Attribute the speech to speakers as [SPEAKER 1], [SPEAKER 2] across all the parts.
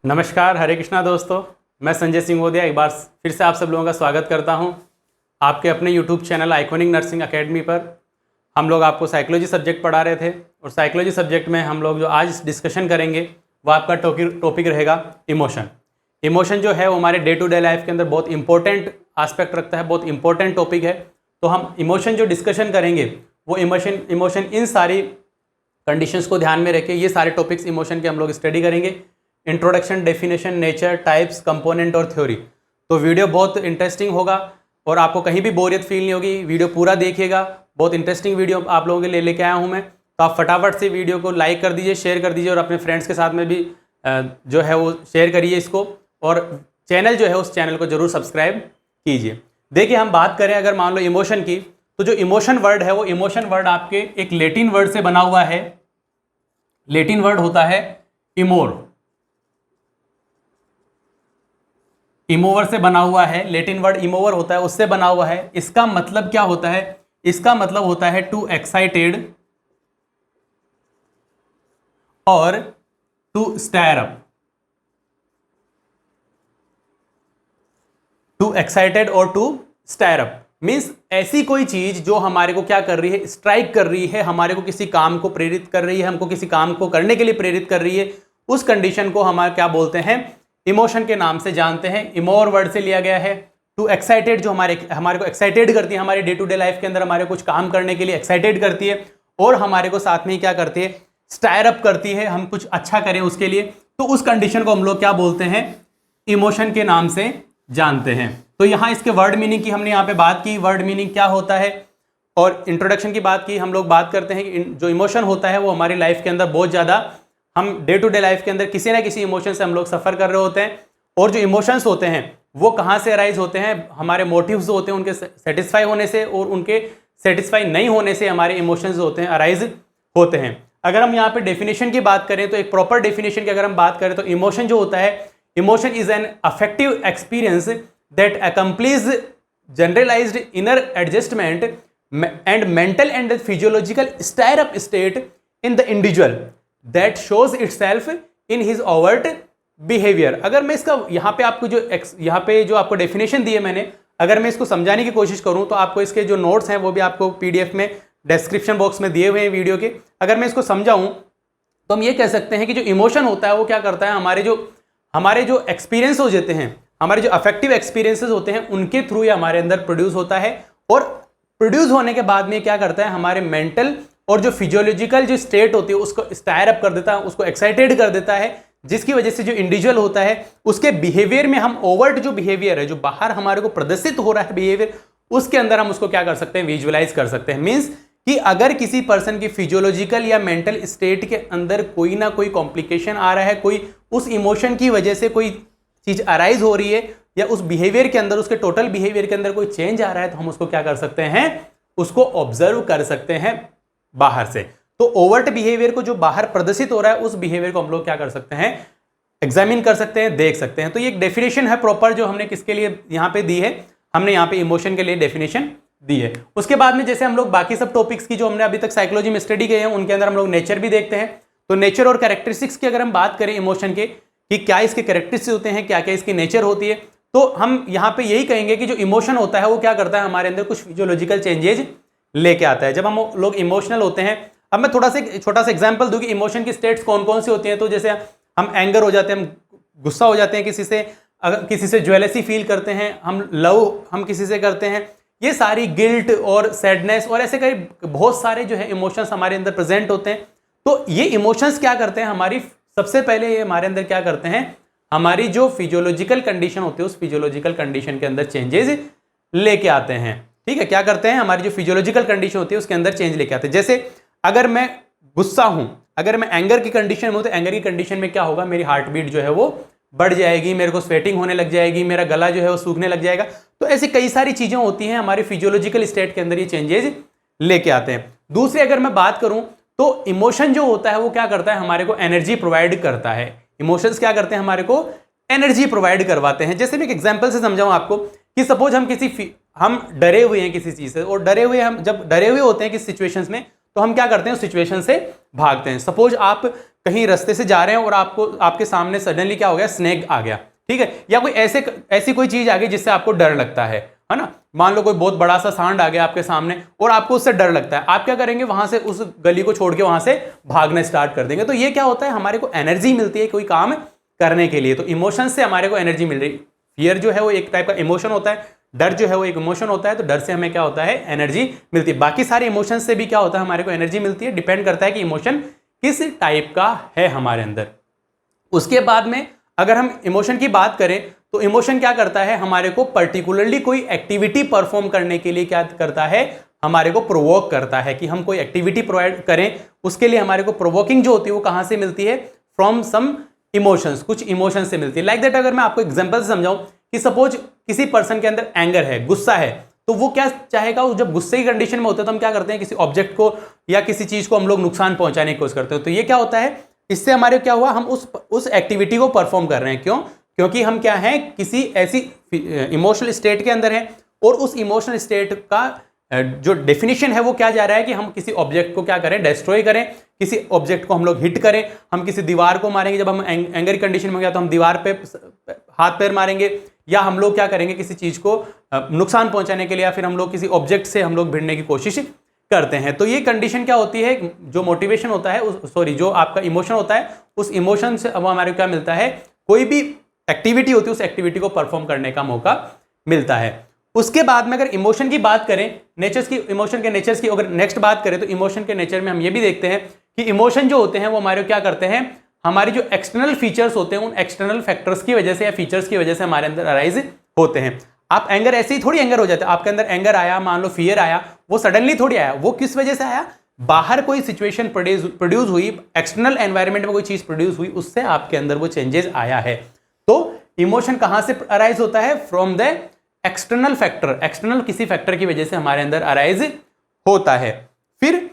[SPEAKER 1] नमस्कार, हरे कृष्णा दोस्तों। मैं संजय सिंह वोदिया एक बार फिर से आप सब लोगों का स्वागत करता हूं आपके अपने YouTube channel iconic nursing academy पर। हम लोग आपको साइकोलॉजी सब्जेक्ट पढ़ा रहे थे और साइकोलॉजी सब्जेक्ट में हम लोग जो आज डिस्कशन करेंगे वो आपका टॉपिक रहेगा इमोशन। इमोशन जो है वो हमारे डे टू डे लाइफ के अंदर बहुत इंपॉर्टेंट एस्पेक्ट रखता है, बहुत इंपॉर्टेंट टॉपिक है। तो हम इमोशन जो डिस्कशन करेंगे वो इमोशन इन सारी कंडीशंस को ध्यान में रखे ये सारे टॉपिक्स इमोशन के हम लोग स्टडी करेंगे। Introduction, definition, nature, types, component और थ्योरी। तो वीडियो बहुत इंटरेस्टिंग होगा और आपको कहीं भी बोरियत फील नहीं होगी। वीडियो पूरा देखिएगा, बहुत इंटरेस्टिंग वीडियो आप लोगों के लिए लेके आया हूं मैं। तो आप फटाफट से वीडियो को लाइक कर दीजिए, शेयर कर दीजिए और अपने फ्रेंड्स के साथ में भी जो है वो शेयर करिए इसको। और चैनल जो है उस चैनल को जरूर सब्सक्राइब कीजिए। देखिए, हम बात करें अगर मान लो इमोशन की, तो जो इमोशन वर्ड है वो इमोशन वर्ड आपके एक लेटिन वर्ड से बना हुआ है। लेटिन वर्ड होता है इमोर। इमोवर से बना हुआ है, लेटिन वर्ड इमोवर होता है, उससे बना हुआ है। इसका मतलब क्या होता है? इसका मतलब होता है टू एक्साइटेड और to stir up. To excited और टू स्टायर अप मीन्स ऐसी कोई चीज जो हमारे को क्या कर रही है, स्ट्राइक कर रही है, हमारे को किसी काम को प्रेरित कर रही है, हमको किसी काम को करने के लिए प्रेरित कर रही है। उस कंडीशन को हमारे क्या बोलते हैं? इमोशन के नाम से जानते हैं। इमोर वर्ड से लिया गया है। टू एक्साइटेड जो हमारे को एक्साइटेड करती है, हमारे डे टू डे लाइफ के अंदर हमारे कुछ काम करने के लिए एक्साइटेड करती है और हमारे को साथ में ही क्या करती है? स्टायर अप करती है, हम कुछ अच्छा करें उसके लिए। तो उस कंडीशन को हम लोग क्या बोलते हैं? इमोशन के नाम से जानते हैं। तो यहाँ इसके वर्ड मीनिंग की हमने यहाँ पे बात की, वर्ड मीनिंग क्या होता है और इंट्रोडक्शन की बात की। हम लोग बात करते हैं कि जो इमोशन होता है वो हमारी लाइफ के अंदर बहुत ज़्यादा, हम डे टू डे लाइफ के अंदर किसी ना किसी इमोशन से हम लोग सफ़र कर रहे होते हैं। और जो इमोशंस होते हैं वो कहाँ से अराइज होते हैं? हमारे मोटिव्स होते हैं उनके सेटिस्फाई होने से, और उनके सेटिस्फाई नहीं होने से हमारे इमोशंस होते हैं अराइज होते हैं। अगर हम यहाँ पे डेफिनेशन की बात करें तो एक प्रॉपर डेफिनेशन की अगर हम बात करें तो इमोशन जो होता है, emotion is an affective experience that accompanies generalized inner adjustment and mental and physiological stir up state in the individual that shows itself in his overt behaviour. अगर मैं इसका यहाँ पे आपको जो आपको डेफिनेशन दी है मैंने, अगर मैं इसको समझाने की कोशिश करूँ तो आपको इसके जो नोट्स हैं वो भी आपको पीडीएफ में डिस्क्रिप्शन बॉक्स में दिए हुए हैं वीडियो के। अगर मैं इसको समझाऊँ तो हम ये कह सकते हैं कि जो इमोशन होता है वो क्या करता है? हमारे जो एक्सपीरियंस हो जाते हैं, हमारे जो अफेक्टिव एक्सपीरियंसेस होते हैं उनके थ्रू ये हमारे अंदर प्रोड्यूस होता है। और प्रोड्यूस होने के बाद में क्या करता है? हमारे मेंटल और जो फिजियोलॉजिकल जो स्टेट होती है उसको स्टायर अप कर देता है, उसको एक्साइटेड कर देता है, जिसकी वजह से जो इंडिविजुअल होता है उसके बिहेवियर में हम ओवर्ट जो बिहेवियर है, जो बाहर हमारे को प्रदर्शित हो रहा है बिहेवियर, उसके अंदर हम उसको क्या कर सकते हैं? विजुअलाइज कर सकते हैं। मीन्स कि अगर किसी पर्सन की फिजियोलॉजिकल या मेंटल स्टेट के अंदर कोई ना कोई कॉम्प्लिकेशन आ रहा है, कोई उस इमोशन की वजह से कोई चीज अराइज हो रही है, या उस बिहेवियर के अंदर, उसके टोटल बिहेवियर के अंदर कोई चेंज आ रहा है, तो हम उसको क्या कर सकते हैं? उसको ऑब्जर्व कर सकते हैं बाहर से। तो ओवर्ट बिहेवियर को जो बाहर प्रदर्शित हो रहा है उस बिहेवियर को हम लोग क्या कर सकते हैं? एग्जामिन कर सकते हैं, देख सकते हैं। तो ये एक डेफिनेशन है प्रॉपर जो हमने किसके लिए यहाँ पे दी है, हमने यहाँ पे इमोशन के लिए डेफिनेशन दी है। उसके बाद में जैसे हम लोग बाकी सब टॉपिक्स की जो हमने अभी तक साइकोलॉजी में स्टडी किए हैं उनके अंदर हम लोग नेचर भी देखते हैं। तो नेचर और कैरेक्टरिस्टिक्स की अगर हम बात करें इमोशन के, कि क्या इसके कैरेक्टरिस्टिक्स होते हैं, क्या क्या इसकी नेचर होती है, तो हम यहाँ पे यही कहेंगे कि जो इमोशन होता है वो क्या करता है? हमारे अंदर कुछ फिजियोलॉजिकल चेंजेज लेके आता है। जब हम लोग इमोशनल होते हैं, अब मैं थोड़ा सा छोटा सा एग्जांपल दूं कि इमोशन की स्टेट्स कौन कौन सी होती हैं। तो जैसे हम एंगर हो जाते हैं, हम गुस्सा हो जाते हैं किसी से, अगर किसी से ज्वेलसी फील करते हैं, हम लव हम किसी से करते हैं, ये सारी गिल्ट और सैडनेस और ऐसे कई बहुत सारे जो है इमोशंस हमारे अंदर प्रेजेंट होते हैं। तो ये इमोशंस क्या करते हैं? हमारी सबसे पहले ये हमारे अंदर क्या करते हैं? हमारी जो फिजियोलॉजिकल कंडीशन होती है उस फिजियोलॉजिकल कंडीशन के अंदर चेंजेस लेके आते हैं। ठीक है, क्या करते हैं? हमारी जो फिजियोलॉजिकल कंडीशन होती है उसके अंदर चेंज लेके आते हैं। जैसे अगर मैं गुस्सा हूं, अगर मैं एंगर की कंडीशन में हूं, तो एंगर की कंडीशन में क्या होगा? मेरी हार्ट बीट जो है वो बढ़ जाएगी, मेरे को स्वेटिंग होने लग जाएगी, मेरा गला जो है वो सूखने लग जाएगा। तो ऐसी कई सारी चीजें होती हैं हमारी फिजियोलॉजिकल स्टेट के अंदर, ये चेंजेस लेके आते हैं। दूसरी अगर मैं बात करूं तो इमोशन जो होता है वो क्या करता है? हमारे को एनर्जी प्रोवाइड करता है। इमोशंस क्या करते हैं? हमारे को एनर्जी प्रोवाइड करवाते हैं। जैसे मैं एक एग्जांपल से समझाऊं आपको कि सपोज हम डरे हुए हैं किसी चीज से, और जब डरे हुए होते हैं किसी सिचुएशंस में, तो हम क्या करते हैं? उस सिचुएशन से भागते हैं। सपोज आप कहीं रास्ते से जा रहे हैं और आपको आपके सामने सडनली क्या हो गया, स्नेक आ गया, ठीक है, या कोई ऐसी कोई चीज आ गई जिससे आपको डर लगता है ना। मान लो कोई बहुत बड़ा सा सांड आ गया आपके सामने और आपको उससे डर लगता है, आप क्या करेंगे, वहां से उस गली को छोड़ के वहां से भागना स्टार्ट कर देंगे। तो ये क्या होता है, हमारे को एनर्जी मिलती है कोई काम करने के लिए। तो इमोशन से हमारे को एनर्जी मिल रही। फियर जो है वो एक टाइप का इमोशन होता है, डर जो है वो एक इमोशन होता है। तो डर से हमें क्या होता है, एनर्जी मिलती है। बाकी सारे इमोशन से भी क्या होता है, हमारे को एनर्जी मिलती है। डिपेंड करता है कि इमोशन किस टाइप का है हमारे अंदर। उसके बाद में अगर हम इमोशन की बात करें तो इमोशन क्या करता है, हमारे को पर्टिकुलरली कोई एक्टिविटी परफॉर्म करने के लिए क्या करता है, हमारे को प्रोवोक करता है कि हम कोई एक्टिविटी प्रोवाइड करें। उसके लिए हमारे को प्रोवोकिंग जो होती है वो कहां से मिलती है, फ्रॉम सम इमोशंस, कुछ इमोशन से मिलती है। लाइक दैट अगर मैं आपको एग्जांपल से समझाऊं कि सपोज किसी पर्सन के अंदर एंगर है, गुस्सा है, तो वो क्या चाहेगा, जब गुस्से की कंडीशन में होता है तो हम क्या करते हैं, किसी ऑब्जेक्ट को या किसी चीज को हम लोग नुकसान पहुंचाने की कोशिश करते हैं। तो ये क्या होता है, इससे हमारे क्या हुआ, हम उस एक्टिविटी को परफॉर्म कर रहे हैं। क्यों, क्योंकि हम क्या हैं, किसी ऐसी इमोशनल स्टेट के अंदर हैं और उस इमोशनल स्टेट का जो डेफिनेशन है वो क्या जा रहा है कि हम किसी ऑब्जेक्ट को क्या करें, डिस्ट्रॉय करें, किसी ऑब्जेक्ट को हम लोग हिट करें, हम किसी दीवार को मारेंगे। जब हम एंगर कंडीशन में गया तो हम दीवार पे हाथ पैर मारेंगे, या हम लोग क्या करेंगे, किसी चीज को नुकसान पहुंचाने के लिए, या फिर हम लोग किसी ऑब्जेक्ट से हम लोग भिड़ने की कोशिश करते हैं। तो ये कंडीशन क्या होती है, जो मोटिवेशन होता है, जो आपका इमोशन होता है, उस इमोशन से अब हमारे को क्या मिलता है, कोई भी एक्टिविटी होती है उस एक्टिविटी को परफॉर्म करने का मौका मिलता है। उसके बाद में अगर इमोशन की बात करें, नेचर्स की, इमोशन के नेचर्स की अगर नेक्स्ट बात करें तो इमोशन के नेचर में हम ये भी देखते हैं कि इमोशन जो होते हैं वो हमारे क्या करते हैं, हमारी जो एक्सटर्नल फीचर्स होते हैं उन एक्सटर्नल फैक्टर्स की वजह से या फीचर्स की वजह से हमारे अंदर अराइज होते हैं। आप एंगर ऐसे ही थोड़ी एंगर हो जाते हैं, आपके अंदर एंगर आया, मान लो फियर आया, वो सडनली थोड़ी आया, वो किस वजह से आया, बाहर कोई सिचुएशन प्रोड्यूस हुई, एक्सटर्नल एनवायरनमेंट में कोई चीज प्रोड्यूस हुई, उससे आपके अंदर वो चेंजेस आया है। तो इमोशन कहां से अराइज होता है, from the external factor, external किसी फैक्टर की वजह से हमारे अंदर अराइज होता है। फिर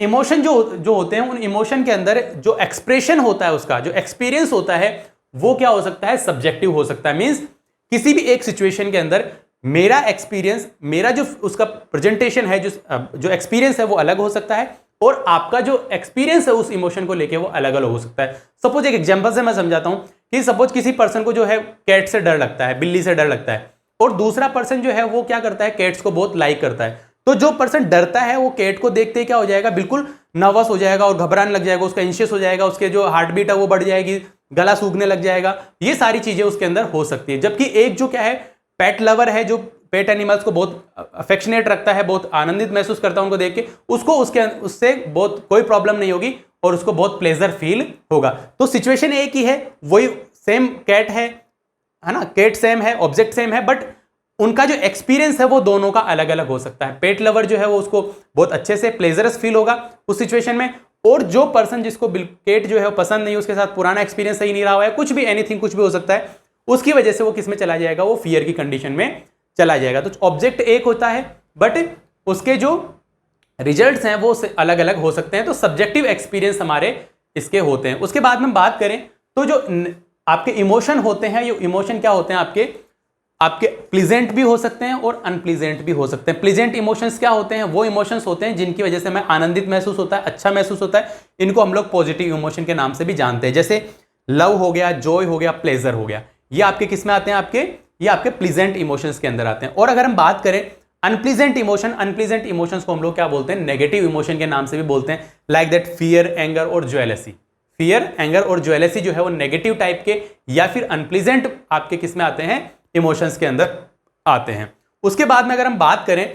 [SPEAKER 1] इमोशन जो होते हैं, उन इमोशन के अंदर जो एक्सप्रेशन होता है, उसका जो एक्सपीरियंस होता है वो क्या हो सकता है, सब्जेक्टिव हो सकता है। मींस किसी भी एक सिचुएशन के अंदर मेरा एक्सपीरियंस, मेरा जो उसका प्रेजेंटेशन है, जो एक्सपीरियंस है वो अलग हो सकता है, और आपका जो एक्सपीरियंस है उस इमोशन को लेके वो अलग अलग हो सकता है। सपोज एक एग्जांपल से मैं समझाता हूं कि सपोज किसी पर्सन को जो है कैट से डर लगता है, बिल्ली से डर लगता है, और दूसरा पर्सन जो है वो क्या करता है, कैट्स को बहुत लाइक करता है। तो जो पर्सन डरता है वो कैट को देखते ही क्या हो जाएगा, बिल्कुल नर्वस हो जाएगा और घबराने लग जाएगा, उसका एंशियस हो जाएगा, उसके जो हार्ट बीट है वो बढ़ जाएगी, गला सूखने लग जाएगा। ये सारी चीजें उसके अंदर हो सकती है। जबकि एक जो क्या है, पेट लवर है, जो पेट एनिमल्स को बहुत अफेक्शनेट रखता है, बहुत आनंदित महसूस करता है उनको देख के, उसको उससे बहुत कोई प्रॉब्लम नहीं होगी और उसको बहुत प्लेजर फील होगा। तो सिचुएशन एक ही है, वही सेम कैट है ना, कैट सेम है, ऑब्जेक्ट सेम है, बट उनका जो एक्सपीरियंस है वो दोनों का अलग अलग हो सकता है। पेट लवर जो है वो उसको बहुत अच्छे से प्लेजरस फील होगा उस सिचुएशन में, और जो पर्सन जिसको कैट जो है वो पसंद नहीं, उसके साथ पुराना एक्सपीरियंस सही नहीं रहा हुआ है, कुछ भी एनीथिंग कुछ भी हो सकता है, उसकी वजह से वो किस में चला जाएगा, वो फियर की कंडीशन में चला जाएगा। तो ऑब्जेक्ट एक होता है बट उसके जो रिजल्ट्स हैं वो अलग अलग हो सकते हैं। तो सब्जेक्टिव एक्सपीरियंस हमारे इसके होते हैं। उसके बाद में बात करें तो जो आपके इमोशन होते हैं, ये इमोशन क्या होते हैं, आपके प्लीजेंट भी हो सकते हैं और अनप्लीजेंट भी हो सकते हैं। प्लीजेंट इमोशंस क्या होते हैं, वो इमोशंस होते हैं जिनकी वजह से हमें आनंदित महसूस होता है, अच्छा महसूस होता है। इनको हम लोग पॉजिटिव इमोशन के नाम से भी जानते हैं, जैसे लव हो गया, जॉय हो गया, प्लेजर हो गया। ये आपके किस में आते हैं, ये आपके प्लीजेंट इमोशंस के अंदर आते हैं। और अगर हम बात करें अनप्लीजेंट इमोशंस को हम लोग क्या बोलते हैं, नेगेटिव इमोशन के नाम से भी बोलते हैं। लाइक दैट फियर, एंगर और ज्वेलसी। फियर, एंगर और ज्वेलसी जो है वो नेगेटिव टाइप के या फिर अनप्लीजेंट आपके किस में आते हैं, इमोशंस के अंदर आते हैं। उसके बाद में अगर हम बात करें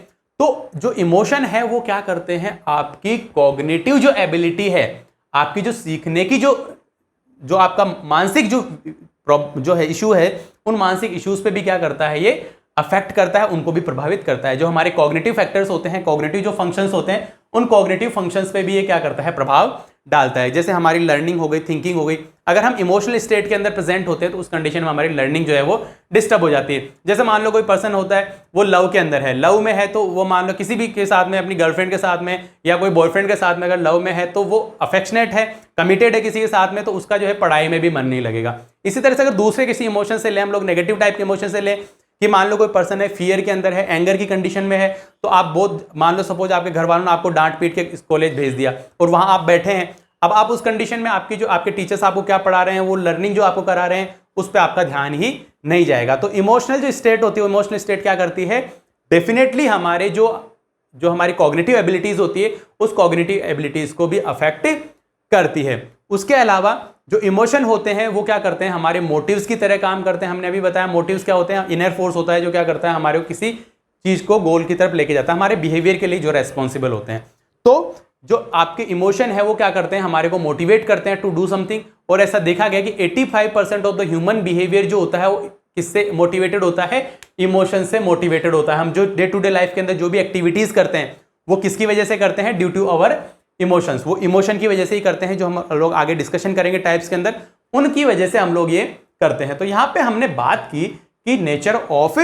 [SPEAKER 1] तो जो इमोशन है वो क्या करते हैं, आपकी कॉग्निटिव जो एबिलिटी है, आपकी जो सीखने की जो आपका मानसिक जो है इशू है, उन मानसिक इश्यूज पे भी क्या करता है, ये अफेक्ट करता है, उनको भी प्रभावित करता है। जो हमारे कॉग्निटिव फैक्टर्स होते हैं, कॉग्निटिव जो फंक्शंस होते हैं, उन कॉग्निटिव फंक्शंस पे भी ये क्या करता है, प्रभाव डालता है। जैसे हमारी लर्निंग हो गई, थिंकिंग हो गई। अगर हम इमोशनल स्टेट के अंदर प्रेजेंट होते हैं तो उस कंडीशन में हमारी लर्निंग जो है वो डिस्टर्ब हो जाती है। जैसे मान लो कोई पर्सन होता है, वो लव के अंदर है, लव में है, तो वो मान लो किसी भी के साथ में, अपनी गर्लफ्रेंड के साथ में या कोई बॉयफ्रेंड के साथ में अगर लव में है, तो वो अफेक्शनेट है, कमिटेड है किसी के साथ में, तो उसका जो है पढ़ाई में भी मन नहीं लगेगा। इसी तरह से अगर दूसरे किसी इमोशन से ले, हम लोग नेगेटिव टाइप के इमोशन से ले कि मान लो कोई पर्सन है, फियर के अंदर है, एंगर की कंडीशन में है, तो आप बहुत मान लो सपोज आपके घर वालों ने आपको डांट पीट के कॉलेज भेज दिया और वहां आप बैठे हैं, अब आप उस कंडीशन में आपकी जो आपके टीचर्स आपको क्या पढ़ा रहे हैं, वो लर्निंग जो आपको करा रहे हैं, उस पर आपका ध्यान ही नहीं जाएगा। तो इमोशनल जो स्टेट होती है, इमोशनल स्टेट क्या करती है, डेफिनेटली हमारे जो हमारी कॉग्निटिव एबिलिटीज होती है, उस कॉग्निटिव एबिलिटीज को भी अफेक्ट करती है। उसके अलावा जो इमोशन होते हैं वो क्या करते हैं, हमारे मोटिव्स की तरह काम करते हैं। हमने अभी बताया मोटिव्स क्या होते हैं, इनर फोर्स होता है जो क्या करता है, हमारे को किसी चीज को गोल की तरफ लेके जाता है, हमारे बिहेवियर के लिए जो रेस्पॉन्सिबल होते हैं। तो जो आपके इमोशन है वो क्या करते हैं, हमारे को मोटिवेट करते हैं टू डू समथिंग। और ऐसा देखा गया कि 85% ऑफ द ह्यूमन बिहेवियर जो होता है वो किससे मोटिवेटेड होता है, इमोशन से मोटिवेटेड होता है। हम जो डे टू डे लाइफ के अंदर जो भी एक्टिविटीज करते हैं वो किसकी वजह से करते हैं, ड्यू टू अवर इमोशंस। वो इमोशन की वजह से ही करते हैं, जो हम लोग आगे डिस्कशन करेंगे टाइप्स के अंदर, उनकी वजह से हम लोग ये करते हैं। तो यहाँ पे हमने बात की कि नेचर ऑफ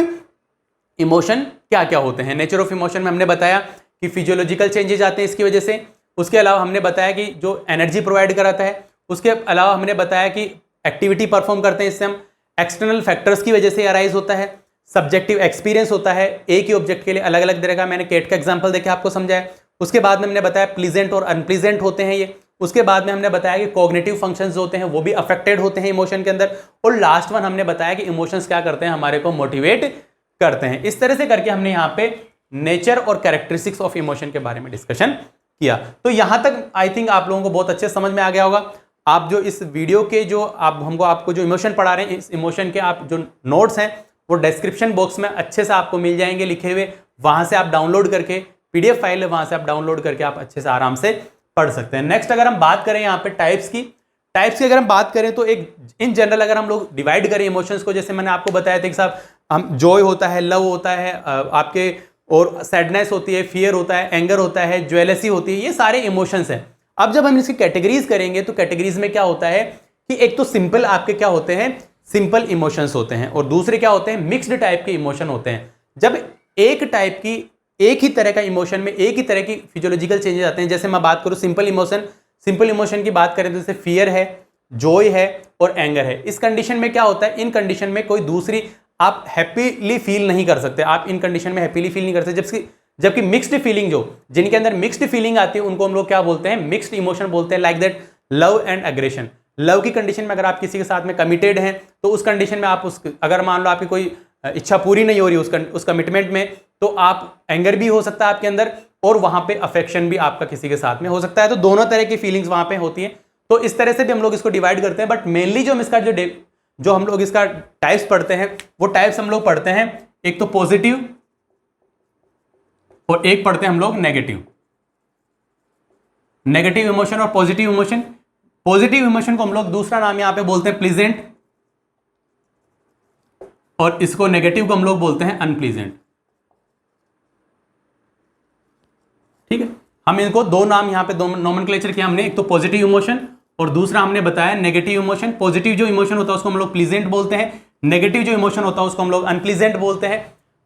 [SPEAKER 1] इमोशन क्या क्या होते हैं। नेचर ऑफ इमोशन में हमने बताया कि फिजियोलॉजिकल चेंजेस आते हैं इसकी वजह से। उसके अलावा हमने बताया कि जो एनर्जी प्रोवाइड कराता है। उसके अलावा हमने बताया कि एक्टिविटी परफॉर्म करते हैं इससे हम, एक्सटर्नल फैक्टर्स की वजह से अराइज होता है, सब्जेक्टिव एक्सपीरियंस होता है, एक ही ऑब्जेक्ट के लिए अलग अलग तरह का, मैंने केट का एग्जांपल देके आपको समझाया। उसके बाद में हमने बताया प्लीजेंट और अनप्लीजेंट होते हैं ये। उसके बाद में हमने बताया कि कॉग्निटिव फंक्शंस होते हैं वो भी अफेक्टेड होते हैं इमोशन के अंदर। और लास्ट वन हमने बताया कि इमोशंस क्या करते हैं, हमारे को मोटिवेट करते हैं। इस तरह से करके हमने यहाँ पे नेचर और कैरेक्टरिस्टिक्स ऑफ इमोशन के बारे में डिस्कशन किया। तो यहां तक आई थिंक आप लोगों को बहुत अच्छे समझ में आ गया होगा। आप जो इस वीडियो के जो आपको जो इमोशन पढ़ा रहे हैं, इस इमोशन के आप जो नोट्स हैं वो डिस्क्रिप्शन बॉक्स में अच्छे से आपको मिल जाएंगे लिखे हुए। वहां से आप डाउनलोड करके, पीडीएफ फाइल है वहां से आप डाउनलोड करके आप अच्छे से आराम से पढ़ सकते हैं। नेक्स्ट अगर हम बात करें यहाँ पे टाइप्स की अगर हम बात करें तो एक इन जनरल अगर हम लोग डिवाइड करें इमोशंस को, जैसे मैंने आपको बताया था कि साहब हम जॉय होता है, लव होता है आपके, और सैडनेस होती है, फियर होता है, एंगर होता है, ज्वेलसी होती है, ये सारे इमोशंस हैं। अब जब हम इसकी कैटेगरीज करेंगे तो कैटेगरीज में क्या होता है कि एक तो सिंपल आपके क्या होते हैं, सिंपल इमोशंस होते हैं, और दूसरे क्या होते हैं, मिक्स्ड टाइप के इमोशन होते हैं। जब एक टाइप की एक ही तरह का इमोशन में एक ही तरह की फिजियोलॉजिकल चेंजेस आते हैं, जैसे मैं बात करूं सिंपल इमोशन की बात करें तो जैसे फियर है, जॉय है और एंगर है। इस कंडीशन में क्या होता है, इन कंडीशन में कोई दूसरी आप हैप्पीली फील नहीं कर सकते, आप इन कंडीशन में हैप्पीली फील नहीं कर सकते। जबकि मिक्स्ड फीलिंग, जो जिनके अंदर मिक्स्ड फीलिंग आती है उनको हम लोग क्या बोलते हैं, मिक्स्ड इमोशन बोलते हैं। Like that love and aggression. Love की कंडीशन में अगर आप किसी के साथ में कमिटेड हैं तो उस कंडीशन में आप अगर मान लो आपकी कोई इच्छा पूरी नहीं हो रही उस कमिटमेंट में, तो आप एंगर भी हो सकता है आपके अंदर, और वहां पे अफेक्शन भी आपका किसी के साथ में हो सकता है। तो दोनों तरह की फीलिंग्स वहां पे होती हैं। तो इस तरह से भी हम लोग इसको डिवाइड करते हैं। बट मेनली जो हम इसका जो हम लोग इसका टाइप्स पढ़ते हैं वो टाइप्स हम लोग पढ़ते हैं, एक तो पॉजिटिव और एक पढ़ते हैं हम लोग नेगेटिव इमोशन और पॉजिटिव इमोशन। पॉजिटिव इमोशन को हम लोग दूसरा नाम यहां पे बोलते हैं प्लीजेंट, और इसको नेगेटिव को हम लोग बोलते हैं अनप्लीजेंट। ठीक है, हम इनको दो नाम यहां पे दो नोमेनक्लेचर किया हमने, एक तो पॉजिटिव इमोशन और दूसरा हमने बताया नेगेटिव इमोशन। पॉजिटिव जो इमोशन होता है उसको हम लोग प्लीजेंट बोलते हैं, नेगेटिव जो इमोशन होता है उसको हम लोग अनप्लीजेंट बोलते हैं।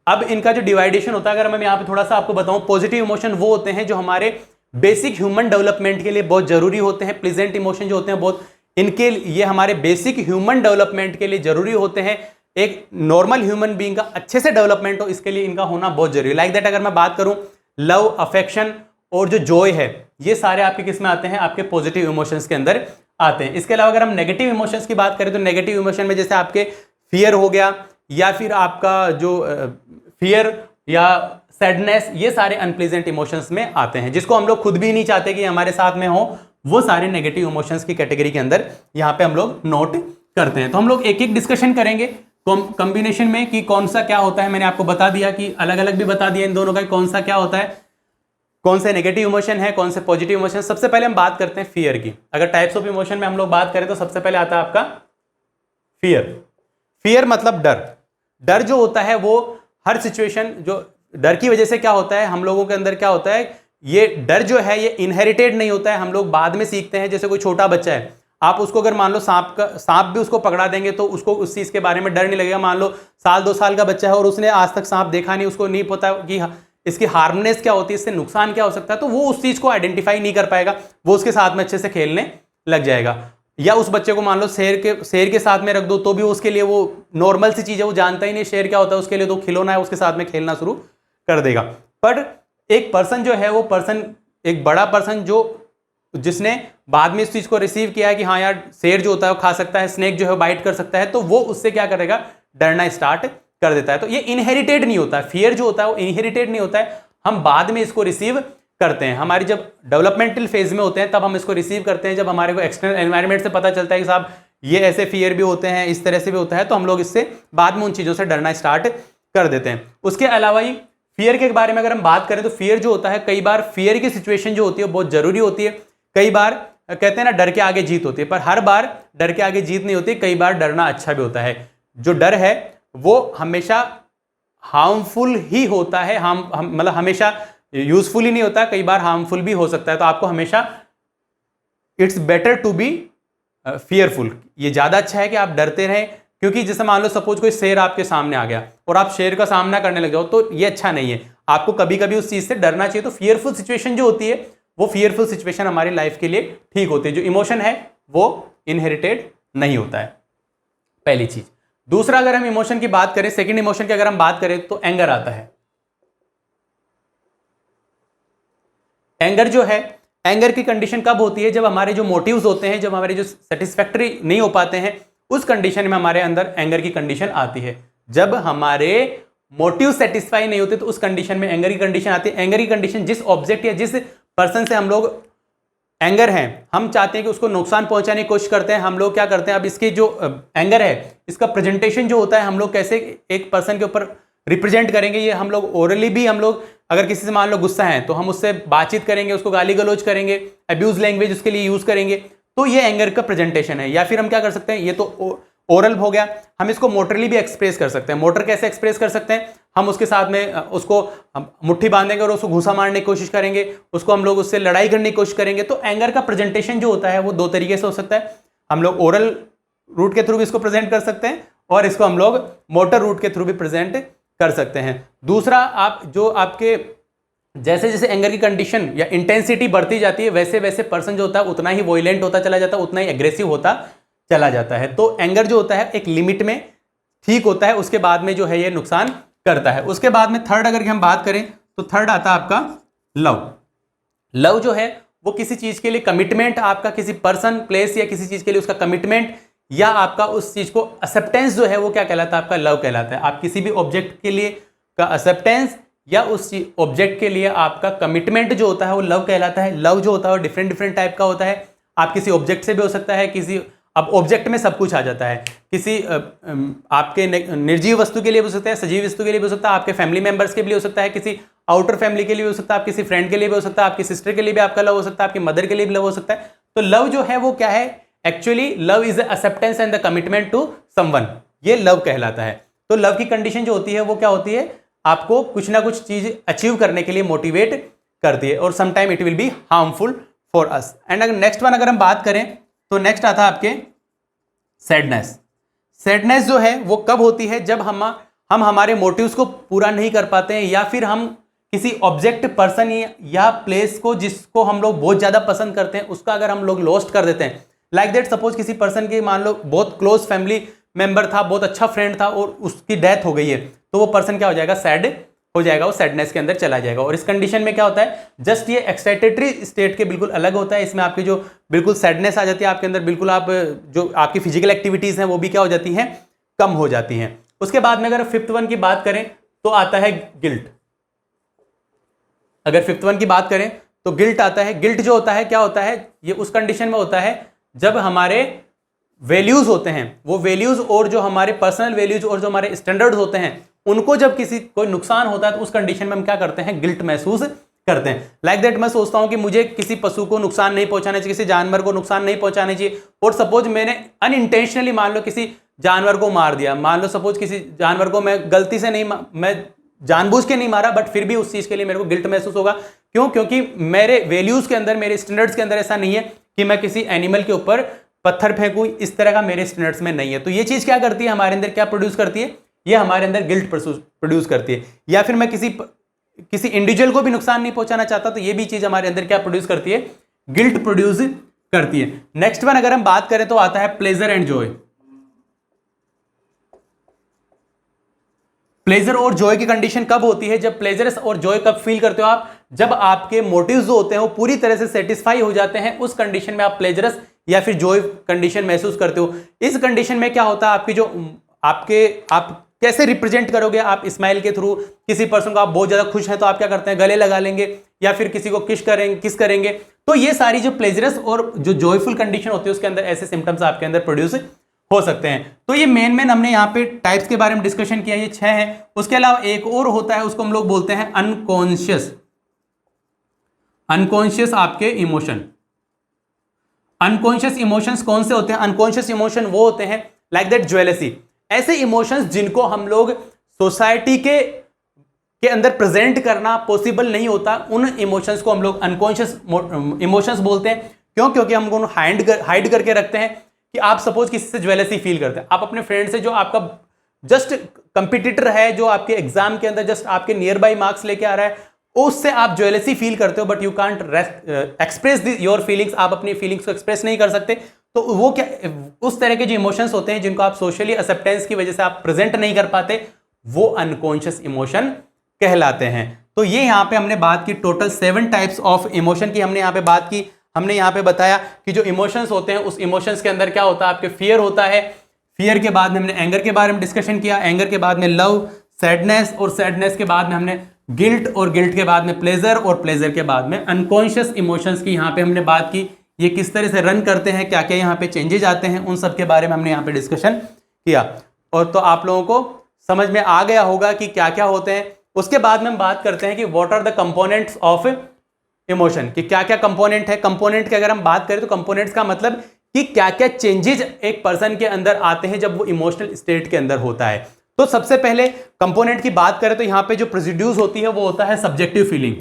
[SPEAKER 1] अब इनका जो डिवाइडेशन होता है, अगर मैं यहाँ पे थोड़ा सा आपको बताऊं, पॉजिटिव इमोशन वो होते हैं जो हमारे बेसिक ह्यूमन डेवलपमेंट के लिए बहुत जरूरी होते हैं। प्लीजेंट इमोशन जो होते हैं बहुत इनके ये हमारे बेसिक ह्यूमन डेवलपमेंट के लिए जरूरी होते हैं। एक नॉर्मल ह्यूमन बीइंग का अच्छे से डेवलपमेंट हो, इसके लिए इनका होना बहुत जरूरी है। लाइक दैट अगर मैं बात करूं, लव, अफेक्शन और जो जॉय है, ये सारे आपके किस में आते हैं, आपके पॉजिटिव इमोशंस के अंदर आते हैं। इसके अलावा अगर हम नेगेटिव इमोशंस की बात करें तो नेगेटिव इमोशन में जैसे आपके फियर हो गया, या फिर आपका जो फियर या सैडनेस, ये सारे अनप्लीजेंट इमोशंस में आते हैं, जिसको हम लोग खुद भी नहीं चाहते कि हमारे साथ में हो। वो सारे नेगेटिव इमोशंस की कैटेगरी के अंदर यहाँ पे हम लोग नोट करते हैं। तो हम लोग एक एक डिस्कशन करेंगे कॉम्बिनेशन में कि कौन सा क्या होता है। मैंने आपको बता दिया कि अलग अलग भी बता दिया इन दोनों का, कौन सा क्या होता है, कौन से नेगेटिव इमोशन है, कौन से पॉजिटिव इमोशन। सबसे पहले हम बात करते हैं फियर की। अगर टाइप्स ऑफ इमोशन में हम लोग बात करें तो सबसे पहले आता है आपका फियर मतलब डर जो होता है वो हर सिचुएशन, जो डर की वजह से क्या होता है हम लोगों के अंदर क्या होता है, ये डर जो है ये इनहेरिटेड नहीं होता है, हम लोग बाद में सीखते हैं। जैसे कोई छोटा बच्चा है, आप उसको अगर मान लो सांप भी उसको पकड़ा देंगे तो उसको उस चीज के बारे में डर नहीं लगेगा। मान लो 1-2 साल का बच्चा है और उसने आज तक सांप देखा नहीं, उसको नहीं पता कि इसकी हार्मनेस क्या होती है, इससे नुकसान क्या हो सकता है, तो वो उस चीज को आइडेंटिफाई नहीं कर पाएगा, वो उसके साथ में अच्छे से खेलने लग जाएगा। या उस बच्चे को मान लो शेर के साथ में रख दो तो भी उसके लिए वो नॉर्मल सी चीज है, वो जानता ही नहीं शेर क्या होता है, उसके लिए तो खिलौना है, उसके साथ में खेलना शुरू कर देगा। पर एक पर्सन जो है वो पर्सन, एक बड़ा पर्सन जो जिसने बाद में इस चीज को रिसीव किया है कि हाँ यार शेर जो होता है वो खा सकता है, स्नेक जो है बाइट कर सकता है, तो वो उससे क्या करेगा, डरना स्टार्ट कर देता है। तो ये इनहेरिटेड नहीं होता है, फियर जो होता है वो इनहेरिटेड नहीं होता है, हम बाद में इसको रिसीव करते हैं। हमारी जब डेवलपमेंटल फेज में होते हैं तब हम इसको रिसीव करते हैं, जब हमारे को एक्सटर्नल एनवायरनमेंट से पता चलता है कि साहब ये ऐसे फियर भी होते हैं, इस तरह से भी होता है, तो हम लोग इससे बाद में उन चीजों से डरना स्टार्ट कर देते हैं। उसके अलावा ही फियर के बारे में अगर हम बात करें तो फियर जो होता है, कई बार फियर की सिचुएशन जो होती है बहुत जरूरी होती है। कई बार कहते हैं ना डर के आगे जीत होती है, पर हर बार डर के आगे जीत नहीं होती, कई बार डरना अच्छा भी होता है। जो डर है वो हमेशा हार्मफुल ही होता है, मतलब हमेशा यूजफुल ही नहीं होता, कई बार हार्मफुल भी हो सकता है। तो आपको हमेशा it's better to be fearful, ये ज्यादा अच्छा है कि आप डरते रहें, क्योंकि जैसे मान लो सपोज कोई शेर आपके सामने आ गया और आप शेर का सामना करने लग जाओ, तो ये अच्छा नहीं है। आपको कभी कभी उस चीज से डरना चाहिए। तो फियरफुल सिचुएशन जो होती है वो फियरफुल सिचुएशन हमारी लाइफ के लिए ठीक होती है। जो इमोशन है वो इनहेरिटेड नहीं होता है, पहली चीज। दूसरा, अगर हम इमोशन की बात करें, सेकंड इमोशन की अगर हम बात करें तो एंगर आता है। एंगर जो है, एंगर की कंडीशन कब होती है, जब हमारे जो मोटिव्स होते हैं, जब हमारे जो सेटिस्फैक्टरी नहीं हो पाते हैं, उस कंडीशन में हमारे अंदर एंगर की कंडीशन आती है। जब हमारे मोटिव सेटिस्फाई नहीं होते तो उस कंडीशन में एंगर की कंडीशन आती है। एंगर की कंडीशन जिस ऑब्जेक्ट या जिस पर्सन से हम लोग एंगर हैं, हम चाहते हैं कि उसको नुकसान पहुंचाने की कोशिश करते हैं, हम लोग क्या करते हैं, अब इसके जो एंगर है इसका प्रेजेंटेशन जो होता है, हम लोग कैसे एक पर्सन के ऊपर रिप्रेजेंट करेंगे, ये हम लोग ओरली भी, हम लोग अगर किसी से मान लो गुस्सा है तो हम उससे बातचीत करेंगे, उसको गाली गलौज करेंगे, अब्यूज लैंग्वेज उसके लिए यूज करेंगे, तो ये एंगर का प्रेजेंटेशन है। या फिर हम क्या कर सकते हैं, ये तो ओरल हो गया, हम इसको मोटरली भी एक्सप्रेस कर सकते हैं। मोटर कैसे एक्सप्रेस कर सकते हैं, हम उसके साथ में उसको मुट्ठी बांधेंगे और उसको घूसा मारने की कोशिश करेंगे, उसको हम लोग उससे लड़ाई करने की कोशिश करेंगे। तो एंगर का प्रेजेंटेशन जो होता है वो दो तरीके से हो सकता है। हम लोग ओरल रूट के थ्रू भी इसको प्रेजेंट कर सकते हैं और इसको हम लोग मोटर रूट के थ्रू भी प्रेजेंट कर सकते हैं। दूसरा, आप जो आपके जैसे जैसे एंगर की कंडीशन या इंटेंसिटी बढ़ती जाती है, वैसे वैसे पर्सन जो होता है उतना ही वॉयलेंट होता चला जाता है, उतना ही एग्रेसिव होता चला जाता है। तो एंगर जो होता है एक लिमिट में ठीक होता है, उसके बाद में जो है ये नुकसान करता है। उसके बाद में थर्ड अगर हम बात करें तो थर्ड आता है आपका लव। लव जो है वो किसी चीज के लिए कमिटमेंट, आपका किसी पर्सन, प्लेस या किसी चीज के लिए उसका कमिटमेंट, या आपका उस चीज को एक्सेप्टेंस जो है वो क्या कहलाता है, आपका लव कहलाता है। आप किसी भी ऑब्जेक्ट के लिए का एक्सेप्टेंस या उस ऑब्जेक्ट के लिए आपका कमिटमेंट जो होता है वो लव कहलाता है। लव जो होता है वो डिफरेंट डिफरेंट टाइप का होता है। आप किसी ऑब्जेक्ट से भी हो सकता है, किसी, अब ऑब्जेक्ट में सब कुछ आ जाता है, किसी आपके निर्जीव वस्तु के लिए भी हो सकता है, सजीव वस्तु के लिए भी हो सकता है, आपके फैमिली मेंबर्स के लिए हो सकता है, किसी आउटर फैमिली के लिए भी हो सकता है, आप किसी फ्रेंड के लिए भी हो सकता है, आपकी सिस्टर के लिए भी आपका लव हो सकता है, आपकी मदर के लिए भी लव हो सकता है। तो लव जो है वो क्या है, actually love is acceptance and the commitment to someone, ये लव कहलाता है। तो लव की कंडीशन जो होती है वो क्या होती है, आपको कुछ ना कुछ चीज अचीव करने के लिए मोटिवेट करती है, और sometime it will be harmful for us. And अगर नेक्स्ट वन अगर हम बात करें तो नेक्स्ट आता है आपके सैडनेस। सैडनेस जो है वो कब होती है, जब हम हमारे मोटिव्स को पूरा नहीं कर पाते हैं, या फिर हम किसी ऑब्जेक्ट, पर्सन या प्लेस को जिसको हम लोग बहुत ज्यादा पसंद करते हैं उसका अगर हम लोग लॉस्ट कर देते हैं। लाइक दैट, सपोज किसी पर्सन की मान लो बहुत क्लोज फैमिली मेंबर था, बहुत अच्छा फ्रेंड था और उसकी डेथ हो गई है, तो वो पर्सन क्या हो जाएगा, सैड हो जाएगा, वो सैडनेस के अंदर चला जाएगा। और इस कंडीशन में क्या होता है, जस्ट ये एक्साइटेटरी स्टेट के बिल्कुल अलग होता है। इसमें आपकी जो बिल्कुल सैडनेस आ जाती है आपके अंदर, बिल्कुल आप जो आपकी फिजिकल एक्टिविटीज हैं वो भी क्या हो जाती हैं, कम हो जाती हैं। उसके बाद में अगर फिफ्थ वन की बात करें तो आता है गिल्ट। अगर फिफ्थ वन की बात करें तो गिल्ट आता है। गिल्ट जो होता है क्या होता है, ये उस कंडीशन में होता है जब हमारे वैल्यूज होते हैं, वो वैल्यूज और जो हमारे पर्सनल वैल्यूज और जो हमारे स्टैंडर्ड्स होते हैं, उनको जब किसी कोई नुकसान होता है तो उस कंडीशन में हम क्या करते हैं, गिल्ट महसूस करते हैं। लाइक दैट, मैं सोचता हूं कि मुझे किसी पशु को नुकसान नहीं पहुंचाना चाहिए, किसी जानवर को नुकसान नहीं पहुंचाना चाहिए, और सपोज मैंने अनइंटेंशनली मान लो किसी जानवर को मार दिया, मान लो सपोज किसी जानवर को मैं गलती से नहीं, मैं जानबूझ के नहीं मारा, बट फिर भी उस चीज के लिए मेरे को गिल्ट महसूस होगा। क्यों? क्योंकि मेरे वैल्यूज के अंदर, मेरे स्टैंडर्ड्स के अंदर ऐसा नहीं है कि मैं किसी एनिमल के ऊपर पत्थर फेंकूं, इस तरह का मेरे स्टैंडर्ड्स में नहीं है। तो ये चीज क्या करती है, हमारे अंदर क्या प्रोड्यूस करती है, ये हमारे अंदर गिल्ट प्रोड्यूस करती है। या फिर मैं किसी इंडिविजुअल को भी नुकसान नहीं पहुंचाना चाहता, तो ये भी चीज हमारे अंदर क्या प्रोड्यूस करती है, गिल्ट प्रोड्यूस करती है। नेक्स्ट वन अगर हम बात करें तो आता है प्लेजर एंड जॉय। प्लेजर और जॉय की कंडीशन कब होती है? जब प्लेजर और जॉय कब फील करते हो आप? जब आपके मोटिव्स जो होते हैं वो पूरी तरह से सेटिस्फाई हो जाते हैं, उस कंडीशन में आप प्लेजरस या फिर जॉय कंडीशन महसूस करते हो। इस कंडीशन में क्या होता है, आपकी जो आप कैसे रिप्रेजेंट करोगे? आप स्माइल के थ्रू किसी पर्सन को, आप बहुत ज्यादा खुश हैं तो आप क्या करते हैं, गले लगा लेंगे या फिर किसी को किस करेंगे। तो ये सारी जो प्लेजरस और जो जॉयफुल कंडीशन होती है उसके अंदर ऐसे सिम्टम्स आपके अंदर प्रोड्यूस हो सकते हैं। तो ये मेन हमने यहाँ पे टाइप्स के बारे में डिस्कशन किया, ये 6 है। उसके अलावा एक और होता है, उसको हम लोग बोलते हैं अनकॉन्शियस आपके इमोशन। अनकॉन्शियस इमोशंस कौन से होते हैं? अनकॉन्शियस इमोशन वो होते हैं लाइक दैट ज्वेलसी, ऐसे इमोशंस जिनको हम लोग सोसाइटी के अंदर प्रेजेंट करना पॉसिबल नहीं होता, उन इमोशंस को हम लोग अनकॉन्शियस इमोशंस बोलते हैं। क्यों? क्योंकि हम उनको हाइड करके रखते हैं। कि आप सपोज किसी से ज्वेलसी फील करते हैं, आप अपने फ्रेंड से जो आपका जस्ट कंपटीटर है, जो आपके एग्जाम के अंदर जस्ट आपके नियर बाई मार्क्स लेके आ रहा है, उससे आप ज्वेलसी फील करते हो, but you can't express your feelings, आप अपनी फीलिंग्स को एक्सप्रेस नहीं कर सकते। तो वो क्या, उस तरह के जो इमोशंस होते हैं जिनको आप सोशली एक्सेप्टेंस की वजह से आप प्रेजेंट नहीं कर पाते, वो अनकॉन्शियस इमोशन कहलाते हैं। तो ये यहाँ पे हमने बात की टोटल 7 टाइप्स ऑफ इमोशन की हमने यहाँ पे बात की। हमने यहाँ पे बताया कि जो इमोशंस होते हैं उस इमोशंस के अंदर क्या होता है, आपके फियर होता है, फियर के बाद में हमने एंगर के बारे में डिस्कशन किया, एंगर के बाद में लव, सैडनेस, और सैडनेस के बाद में हमने गिल्ट, और गिल्ट के बाद में प्लेजर, और प्लेजर के बाद में अनकॉन्शियस इमोशंस की यहाँ पे हमने बात की। ये किस तरह से रन करते हैं, क्या क्या यहाँ पे चेंजेज आते हैं, उन सब के बारे में हमने यहाँ पे डिस्कशन किया। और तो आप लोगों को समझ में आ गया होगा कि क्या क्या होते हैं। उसके बाद में हम बात करते हैं कि what are the components of emotion, कि क्या क्या कंपोनेंट है। कंपोनेंट की अगर हम बात करें तो कंपोनेंट्स का मतलब कि क्या क्या चेंजेज एक पर्सन के अंदर आते हैं जब वो इमोशनल स्टेट के अंदर होता है। तो सबसे पहले कंपोनेंट की बात करें तो यहां पे जो प्रोड्यूस होती है वो होता है सब्जेक्टिव फीलिंग।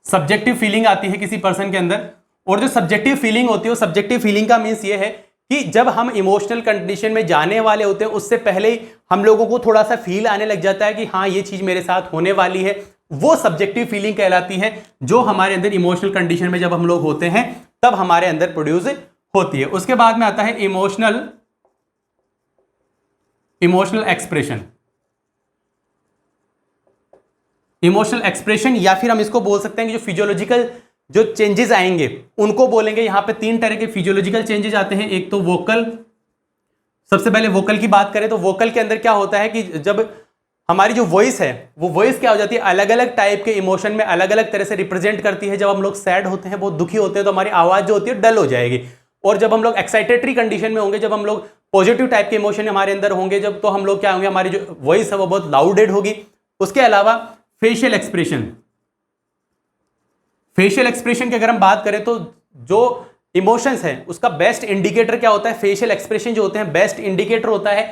[SPEAKER 1] सब्जेक्टिव फीलिंग आती है किसी पर्सन के अंदर, और जो सब्जेक्टिव फीलिंग होती है, सब्जेक्टिव फीलिंग का मीन्स ये है कि जब हम इमोशनल कंडीशन में जाने वाले होते हैं उससे पहले ही हम लोगों को थोड़ा सा फील आने लग जाता है कि हाँ ये चीज मेरे साथ होने वाली है, वो सब्जेक्टिव फीलिंग कहलाती है, जो हमारे अंदर इमोशनल कंडीशन में जब हम लोग होते हैं तब हमारे अंदर प्रोड्यूस होती है। उसके बाद में आता है इमोशनल एक्सप्रेशन। इमोशनल एक्सप्रेशन, या फिर हम इसको बोल सकते हैं कि जो फिजियोलॉजिकल जो चेंजेस आएंगे उनको बोलेंगे। यहां पे 3 तरह के फिजियोलॉजिकल चेंजेस आते हैं। एक तो वोकल, सबसे पहले वोकल की बात करें तो वोकल के अंदर क्या होता है कि जब हमारी जो वॉइस है वो वॉइस क्या हो जाती है, अलग अलग टाइप के इमोशन में अलग अलग तरह से रिप्रेजेंट करती है। जब हम लोग सैड होते हैं, बहुत दुखी होते हैं, तो हमारी आवाज जो होती है डल हो जाएगी। और जब हम लोग एक्साइटेटरी कंडीशन में होंगे, जब हम लोग पॉजिटिव टाइप के इमोशन हमारे अंदर होंगे, जब तो हम लोग क्या होंगे, हमारी जो वॉइस है वो बहुत लाउडेड होगी। उसके अलावा फेशियल एक्सप्रेशन, फेशियल एक्सप्रेशन की अगर हम बात करें तो जो इमोशंस है उसका बेस्ट इंडिकेटर क्या होता है, फेशियल एक्सप्रेशन जो होते हैं बेस्ट इंडिकेटर होता है।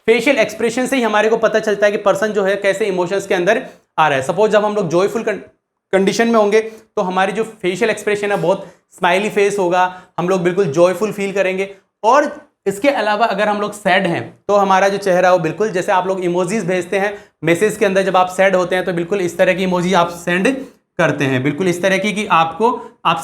[SPEAKER 1] फेशियल एक्सप्रेशन से ही हमारे को पता चलता है कि पर्सन जो है कैसे इमोशंस के अंदर आ रहा है। सपोज जब हम लोग जॉयफुल कंडीशन में होंगे तो हमारी जो फेशियल एक्सप्रेशन है बहुत स्माइली फेस होगा, हम लोग बिल्कुल जॉयफुल फील करेंगे। और इसके अलावा अगर हम लोग सैड हैं तो हमारा जो चेहरा है वो बिल्कुल, जैसे आप लोग इमोजीज भेजते हैं मैसेज के अंदर, जब आप सैड होते हैं तो बिल्कुल इस तरह की इमोजी आप सेंड करते हैं, बिल्कुल इस तरह की कि आप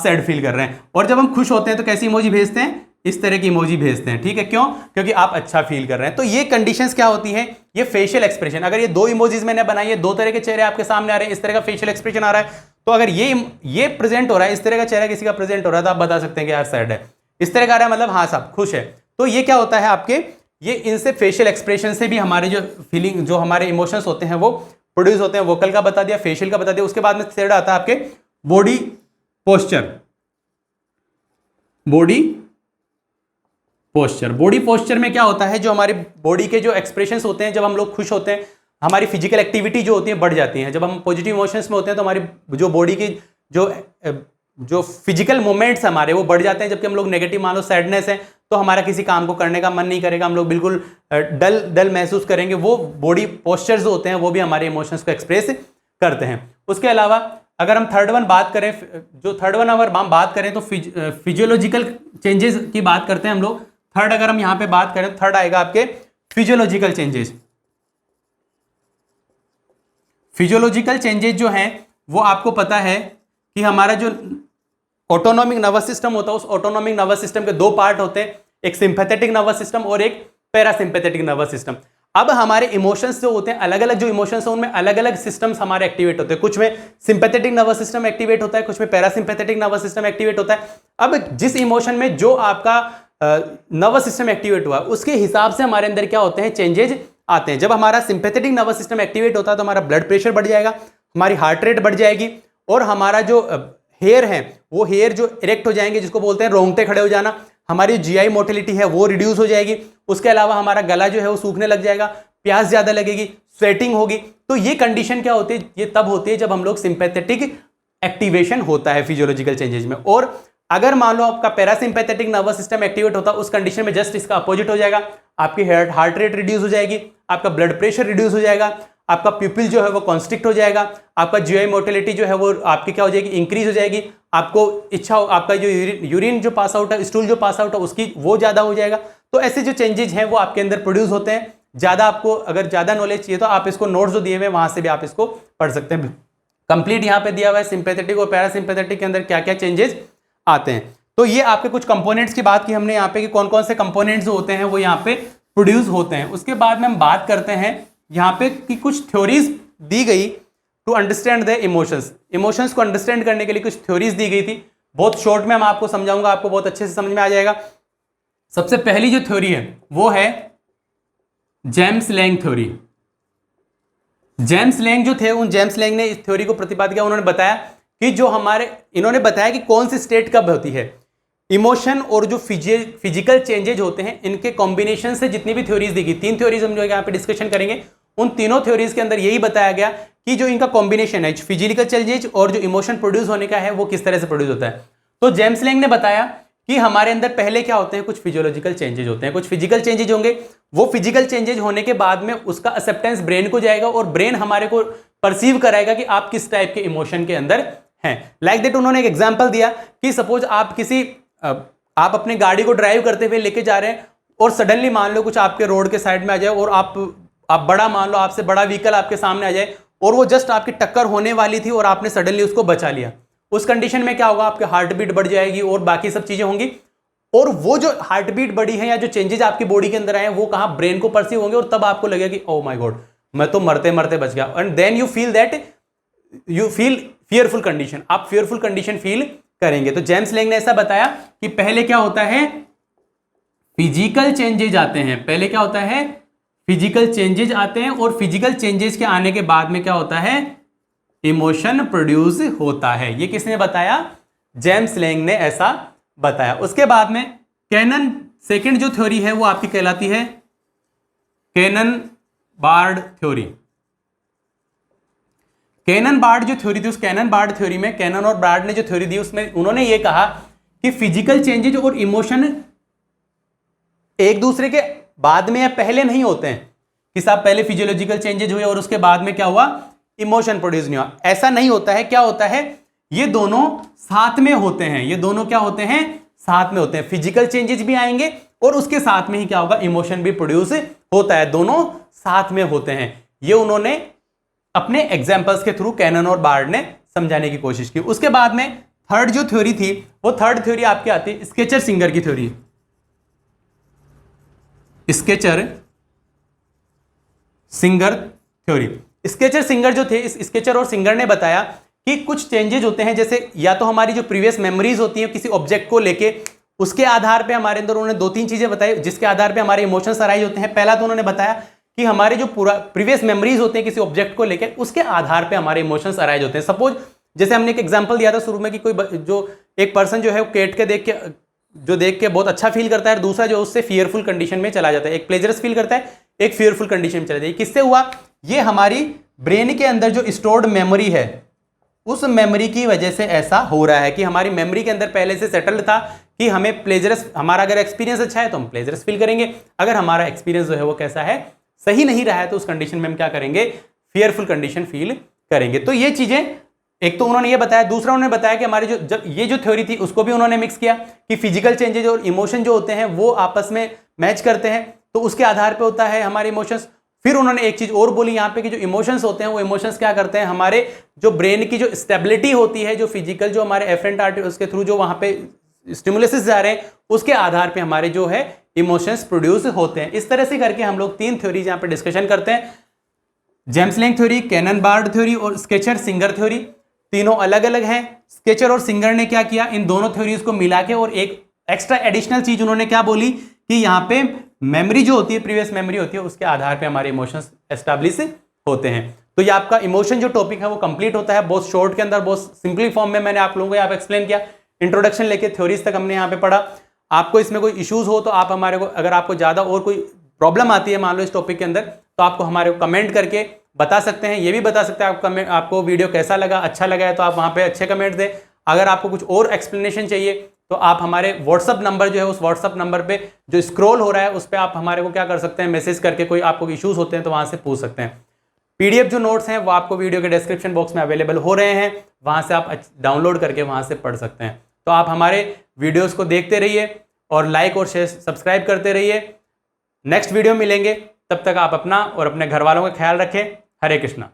[SPEAKER 1] सैड फील कर रहे हैं। और जब हम खुश होते हैं तो कैसी इमोजी भेजते हैं, इस तरह की इमोजी भेजते हैं। ठीक है, क्यों? क्योंकि आप अच्छा फील कर रहे हैं। तो ये कंडीशंस क्या होती हैं, ये फेशियल एक्सप्रेशन। अगर ये 2 इमोजीज मैंने बनाई है, 2 तरह के चेहरे आपके सामने आ रहे हैं, इस तरह का फेशियल एक्सप्रेशन आ रहा है, तो अगर ये प्रेजेंट हो रहा है, इस तरह का चेहरा किसी का प्रेजेंट हो रहा है, तो आप बता सकते हैं कि यार सैड है। इस तरह का आ रहा है मतलब हाँ साहब खुश है। तो ये क्या होता है आपके, ये इनसे फेशियल एक्सप्रेशन से भी हमारे जो फीलिंग, जो हमारे इमोशंस होते हैं वो प्रोड्यूस होते हैं। वोकल का बता दिया, फेशियल का बता दिया। उसके बाद में थर्ड आता है आपके बॉडी पोस्चर। बॉडी पोस्चर में क्या होता है, जो हमारे बॉडी के जो एक्सप्रेशंस होते हैं, जब हम लोग खुश होते हैं हमारी फिजिकल एक्टिविटी जो होती है बढ़ जाती है। जब हम पॉजिटिव इमोशंस में होते हैं तो हमारी जो बॉडी की जो फिजिकल मूवमेंट्स हमारे वो बढ़ जाते हैं। जबकि हम लोग नेगेटिव, मान लो सैडनेस है तो हमारा किसी काम को करने का मन नहीं करेगा, हम लोग बिल्कुल डल महसूस करेंगे। वो बॉडी पोस्चर्स होते हैं वो भी हमारे इमोशंस को एक्सप्रेस करते हैं। उसके अलावा अगर हम थर्ड वन बात करें, अगर हम बात करें तो फिजियोलॉजिकल चेंजेस की बात करते हैं हम लोग। थर्ड अगर हम यहां पे बात करें, थर्ड आएगा आपके फिजियोलॉजिकल चेंजेस। फिजियोलॉजिकल चेंजेस जो हैं वो आपको पता है कि हमारा जो ऑटोनॉमिक नर्वस सिस्टम होता है, उस ऑटोनॉमिक नर्वस सिस्टम के 2 पार्ट होते हैं, एक सिंपैथेटिक नर्वस सिस्टम और एक पैरासिम्पैथेटिक नर्वस सिस्टम। अब हमारे इमोशंस जो होते हैं, अलग अलग जो इमोशंस हैं उनमें अलग अलग सिस्टम्स हमारे एक्टिवेट होते हैं। कुछ में सिंपैथेटिक नर्वस सिस्टम एक्टिवेट होता है, कुछ में पैरासिम्पैथेटिक नर्वस सिस्टम एक्टिवेट होता है। अब जिस इमोशन में जो आपका नर्वस सिस्टम एक्टिवेट हुआ उसके हिसाब से हमारे अंदर क्या होते हैं, चेंजेज आते हैं। जब हमारा सिंपैथेटिक नर्वस सिस्टम एक्टिवेट होता है तो हमारा ब्लड प्रेशर बढ़ जाएगा, हमारी हार्ट रेट बढ़ जाएगी, और हमारा जो हेयर है वो हेयर जो इरेक्ट हो जाएंगे, जिसको बोलते हैं रोंगटे खड़े हो जाना। हमारी जीआई मोटिलिटी है वो रिड्यूस हो जाएगी। उसके अलावा हमारा गला जो है वो सूखने लग जाएगा, प्यास ज्यादा लगेगी, स्वेटिंग होगी। तो ये कंडीशन क्या होती है, ये तब होती है जब हम लोग सिंपैथेटिक एक्टिवेशन होता है फिजियोलॉजिकल चेंजेस में। और अगर मान लो आपका पैरासिम्पैथेटिक नर्वस सिस्टम एक्टिवेट होता है, उस कंडीशन में जस्ट इसका अपोजिट हो जाएगा। आपकी हार्ट रेट रिड्यूस हो जाएगी, आपका ब्लड प्रेशर रिड्यूस हो जाएगा, आपका प्यूपिल जो है वो कॉन्स्ट्रिक्ट हो जाएगा, आपका जीआई मोटिलिटी जो है वो आपकी क्या हो जाएगी, इंक्रीज हो जाएगी। आपको इच्छा हो, आपका जो यूरिन जो पास आउट है, स्टूल जो पास आउट है उसकी वो ज्यादा हो जाएगा। तो ऐसे जो चेंजेज हैं वो आपके अंदर प्रोड्यूस होते हैं। ज्यादा आपको अगर ज्यादा नॉलेज चाहिए तो आप इसको नोट्स जो दिए हुए वहां से भी आप इसको पढ़ सकते हैं। कंप्लीट यहाँ पे दिया हुआ है सिंपैथेटिक और पैरासिम्पैथेटिक के अंदर क्या क्या चेंजेस आते हैं। तो ये आपके कुछ कंपोनेंट्स की बात की हमने यहाँ पे कि कौन कौन से कंपोनेंट्स होते हैं वो यहाँ पे प्रोड्यूस होते हैं। उसके बाद में हम बात करते हैं यहाँ पे कि कुछ थ्योरीज दी गई to understand the emotions. Emotions को अंडरस्टैंड करने के लिए कुछ थ्योरीज दी गई थी। बहुत शॉर्ट में हम आपको समझाऊंगा, आपको बहुत अच्छे से समझ में आ जाएगा। सबसे पहली जो थ्योरी है वो है James Lange theory. James Lang जो थे, उन जेम्स लैंग ने इस थ्योरी को प्रतिपादित किया। उन्होंने बताया कि जो इन्होंने बताया कि कौन सी स्टेट कब होती है। इमोशन और जो फिजिकल चेंजेज होते हैं इनके कॉम्बिनेशन से जितनी भी थ्योरीज दी गई, 3 थ्योरीज हम जो यहाँ पे डिस्कशन करेंगे, उन तीनों थ्योरीज के अंदर यही बताया गया कि जो इनका कॉम्बिनेशन है फिजिकल चेंजेज और जो इमोशन प्रोड्यूस होने का है वो किस तरह से प्रोड्यूस होता है। तो जेम्स लैंग ने बताया कि हमारे अंदर पहले क्या होते हैं, कुछ फिजियोलॉजिकल चेंजेज होते हैं, कुछ फिजिकल चेंजेज होंगे। वो फिजिकल चेंजेज होने के बाद में उसका एक्सेप्टेंस ब्रेन को जाएगा और ब्रेन हमारे को परसीव कराएगा कि आप किस टाइप के इमोशन के अंदर हैं। लाइक दैट उन्होंने एक एग्जांपल दिया कि सपोज आप अपनी गाड़ी को ड्राइव करते हुए लेके जा रहे हैं और सडनली मान लो कुछ आपके रोड के साइड में आ जाए और आप बड़ा मान लो आपसे बड़ा व्हीकल आपके सामने आ जाए और वो जस्ट आपकी टक्कर होने वाली थी और आपने सडनली उसको बचा लिया। उस कंडीशन में क्या होगा, आपके हार्ट बीट बढ़ जाएगी और बाकी सब चीजें होंगी। और वो जो हार्ट बीट बढ़ी है या जो चेंजेस आपकी बॉडी के अंदर आए हैं वो कहां, ब्रेन को परसीव होंगे और तब आपको लगेगा कि ओ माय गॉड मैं तो मरते मरते बच गया। And then you feel fearful condition, आप फियरफुल कंडीशन फील करेंगे। तो जेम्स लैंग ने ऐसा बताया कि पहले क्या होता है, फिजिकल चेंजेज आते हैं। पहले क्या होता है, फिजिकल चेंजेज आते हैं और फिजिकल चेंजेस के आने के बाद में क्या होता है, इमोशन प्रोड्यूस होता है। ये किसने बताया, जेम्स लैंग ने ऐसा बताया। उसके बाद में कैनन सेकंड जो थ्योरी है वो आपकी कहलाती है Cannon Bard theory. Cannon Bard जो थ्योरी थी, उस कैनन बार्ड थ्योरी में कैनन और बार्ड ने जो थ्योरी दी उसमें उन्होंने ये कहा कि फिजिकल चेंजेज और इमोशन एक दूसरे के बाद में या पहले नहीं होते हैं कि साहब पहले फिजियोलॉजिकल चेंजेज हुए और उसके बाद में क्या हुआ, इमोशन प्रोड्यूस नहीं हुआ। ऐसा नहीं होता है। क्या होता है, ये दोनों साथ में होते हैं। ये दोनों क्या होते हैं, साथ में होते हैं। फिजिकल चेंजेस भी आएंगे और उसके साथ में ही क्या होगा, इमोशन भी प्रोड्यूस होता है। दोनों साथ में होते हैं। ये उन्होंने अपने एग्जाम्पल्स के थ्रू कैनन और बार्ड ने समझाने की कोशिश की। उसके बाद में थर्ड जो थ्योरी थी वो थर्ड थ्योरी आपकी आती है स्केचर सिंगर की theory. Sketcher Singer theory. Sketcher singer जो थे, इस स्केचर और सिंगर ने बताया कि कुछ चेंजेज होते हैं, जैसे या तो हमारी जो प्रीवियस मेमोरीज होती हैं किसी ऑब्जेक्ट को लेके, उसके आधार पे हमारे अंदर उन्होंने 2-3 चीजें बताई जिसके आधार पे हमारे इमोशंस अराइज होते हैं। पहला तो उन्होंने बताया कि हमारे जो पूरा प्रीवियस मेमोरीज होते हैं किसी ऑब्जेक्ट को लेकर, उसके आधार पे हमारे इमोशंस अराइज होते हैं। सपोज जैसे हमने एक एग्जांपल दिया था शुरू में कि कोई जो एक पर्सन जो है वो कैट के देख के बहुत अच्छा फील करता है, दूसरा जो उससे फियरफुल कंडीशन में चला जाता है। एक प्लेजरस फील करता है, एक फियरफुल कंडीशन में चला जाता है। किससे हुआ, ये हमारी ब्रेन के अंदर जो स्टोर्ड मेमोरी है उस मेमोरी की वजह से ऐसा हो रहा है कि हमारी मेमोरी के अंदर पहले से सेटल्ड था कि हमें प्लेजरस, हमारा अगर एक्सपीरियंस अच्छा है तो हम प्लेजरस फील करेंगे, अगर हमारा एक्सपीरियंस जो है वो कैसा है, सही नहीं रहा है, तो उस कंडीशन में हम क्या करेंगे, फियरफुल कंडीशन फील करेंगे। तो ये चीजें एक तो उन्होंने ये बताया। दूसरा उन्होंने बताया कि हमारी जब ये जो थ्योरी थी उसको भी उन्होंने मिक्स किया कि फिजिकल चेंजेज और इमोशन जो होते हैं वो आपस में मैच करते हैं, तो उसके आधार पे होता है हमारे इमोशंस। फिर उन्होंने एक चीज और बोली यहाँ पे कि जो इमोशंस होते हैं वो इमोशंस क्या करते हैं, हमारे जो ब्रेन की जो स्टेबिलिटी होती है, जो फिजिकल जो हमारे एफरेंट आर्टरी उसके थ्रू जो वहां पे स्टिमुलस जा रहे हैं उसके आधार पे हमारे जो है इमोशंस प्रोड्यूस होते हैं। इस तरह से करके हम लोग 3 थ्योरीज यहाँ पे डिस्कशन करते हैं, James Lange theory, Cannon Bard theory और स्केचर सिंगर थ्योरी। तीनों अलग अलग हैं। स्केचर और सिंगर ने क्या किया, इन दोनों थ्योरीज को मिला के और एक एक्स्ट्रा एडिशनल चीज उन्होंने क्या बोली कि यहाँ पे मेमोरी जो होती है, प्रीवियस मेमोरी होती है, उसके आधार पे हमारे इमोशंस एस्टैब्लिश होते हैं। तो ये आपका इमोशन जो टॉपिक है वो कंप्लीट होता है बहुत शॉर्ट के अंदर, बहुत सिंपली फॉर्म में मैंने आप लोगों को यहाँ पे एक्सप्लेन किया। इंट्रोडक्शन लेके थ्योरीज तक हमने यहाँ पे पढ़ा। आपको इसमें कोई इश्यूज हो तो आप हमारे को, अगर आपको ज्यादा और कोई प्रॉब्लम आती है मान लो इस टॉपिक के अंदर, तो आपको हमारे को कमेंट करके बता सकते हैं। ये भी बता सकते हैं आपको वीडियो कैसा लगा, अच्छा लगा है तो आप वहाँ पे अच्छे कमेंट दें। अगर आपको कुछ और एक्सप्लेनेशन चाहिए तो आप हमारे व्हाट्सअप नंबर जो है उस व्हाट्सअप नंबर पे जो स्क्रॉल हो रहा है उस पर आप हमारे को क्या कर सकते हैं, मैसेज करके कोई आपको इश्यूज होते हैं तो वहाँ से पूछ सकते हैं। पीडीएफ जो नोट्स हैं वो आपको वीडियो के डिस्क्रिप्शन बॉक्स में अवेलेबल हो रहे हैं, वहाँ से आप डाउनलोड करके वहाँ से पढ़ सकते हैं। तो आप हमारे वीडियोज़ को देखते रहिए और लाइक और शेयर सब्सक्राइब करते रहिए। नेक्स्ट वीडियो मिलेंगे, तब तक आप अपना और अपने घर वालों का ख्याल रखें। हरे कृष्णा।